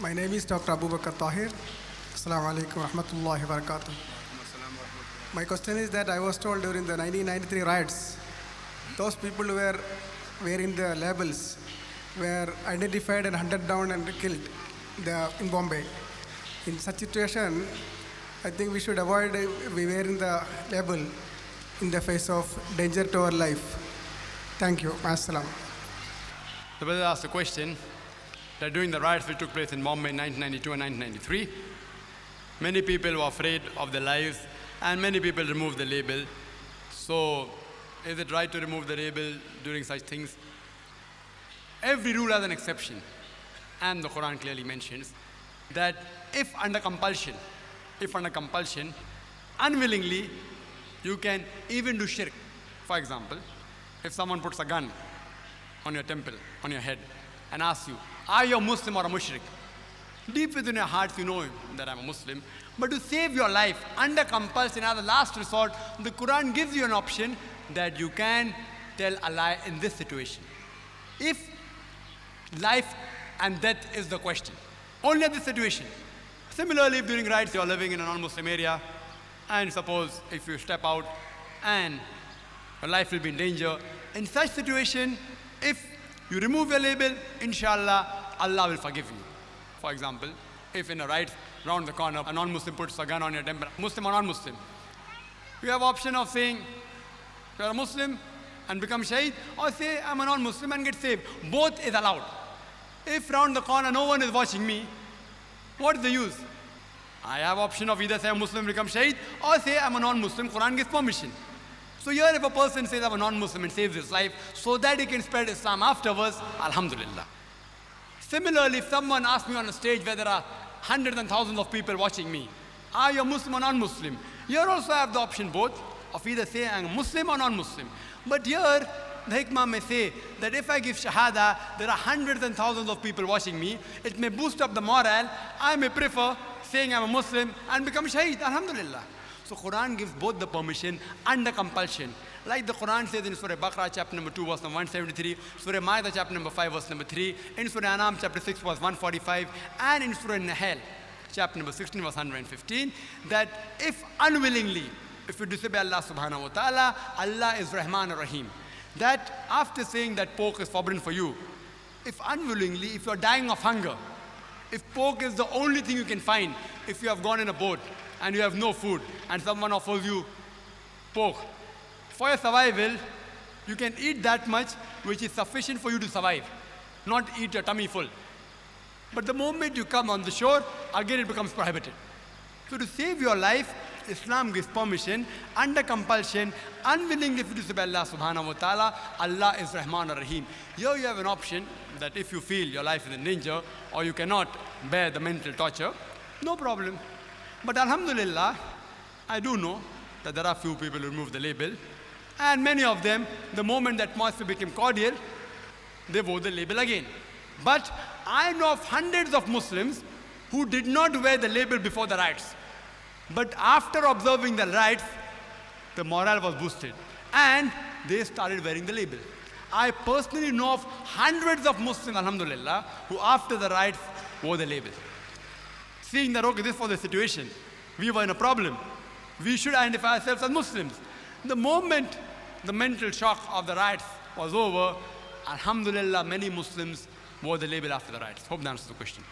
My name is Dr. Abu Bakr Tahir. Assalamu alaikum wa rahmatullahi wa barakatuh. My question is that I was told during the 1993 riots, those people who were wearing the labels were identified and hunted down and killed in Bombay. In such situation, I think we should avoid wearing the label in the face of danger to our life. Thank you. Assalam. The brother asked a question that during the riots which took place in Bombay in 1992 and 1993, many people were afraid of their lives and many people removed the label. So, is it right to remove the label during such things? Every rule has an exception, and the Quran clearly mentions that if under compulsion, unwillingly, you can even do shirk. For example, if someone puts a gun on your temple, on your head, and asks you, are you a Muslim or a mushrik? Deep within your heart, you know that I'm a Muslim. But to save your life, under compulsion, as a last resort, the Quran gives you an option that you can tell a lie in this situation. If life and death is the question, only at this situation. Similarly, if during riots you are living in a non-Muslim area, and suppose if you step out and your life will be in danger, in such situation, if you remove your label, inshallah, Allah will forgive you. For example, if in a riot round the corner, a non-Muslim puts a gun on your temple, Muslim or non-Muslim, you have option of saying, you are a Muslim and become Shaheed, or say, I'm a non-Muslim and get saved. Both is allowed. If round the corner no one is watching me, what is the use? I have option of either say I'm a Muslim, become Shaheed, or say I'm a non-Muslim, Quran gives permission. So here if a person says I'm a non-Muslim and saves his life so that he can spread Islam afterwards, alhamdulillah. Similarly, if someone asks me on a stage where there are hundreds and thousands of people watching me, are you a Muslim or non-Muslim? Here also I have the option both of either saying I'm a Muslim or non-Muslim. But here, the hikmah may say that if I give shahada, there are hundreds and thousands of people watching me, it may boost up the morale, I may prefer saying I'm a Muslim and become Shaheed, alhamdulillah. So Quran gives both the permission under compulsion. Like the Quran says in Surah Baqarah chapter number 2 verse number 173, Surah Ma'idah chapter number 5 verse number 3, in Surah Anam chapter 6 verse 145, and in Surah Nahl chapter number 16 verse 115, that if unwillingly, if you disobey Allah subhanahu wa ta'ala, Allah is Rahman ar-Rahim. That after saying that pork is forbidden for you, if unwillingly, if you are dying of hunger, if pork is the only thing you can find, if you have gone in a boat and you have no food and someone offers you pork, for your survival, you can eat that much which is sufficient for you to survive, not eat your tummy full. But the moment you come on the shore, again it becomes prohibited. So to save your life, Islam gives permission under compulsion, unwillingly if you disobey Allah subhanahu wa ta'ala, Allah is Rahman ar-Rahim. Here you have an option that if you feel your life is in danger or you cannot bear the mental torture, no problem. But alhamdulillah, I do know that there are few people who remove the label, and many of them, the moment the atmosphere became cordial, they wore the label again. But I know of hundreds of Muslims who did not wear the label before the riots. But after observing the riots, the morale was boosted and they started wearing the label. I personally know of hundreds of Muslims, alhamdulillah, who after the riots wore the label. Seeing that, okay, this was the situation, we were in a problem, we should identify ourselves as Muslims. The moment the mental shock of the riots was over, alhamdulillah, many Muslims wore the label after the riots. Hope that answers the question.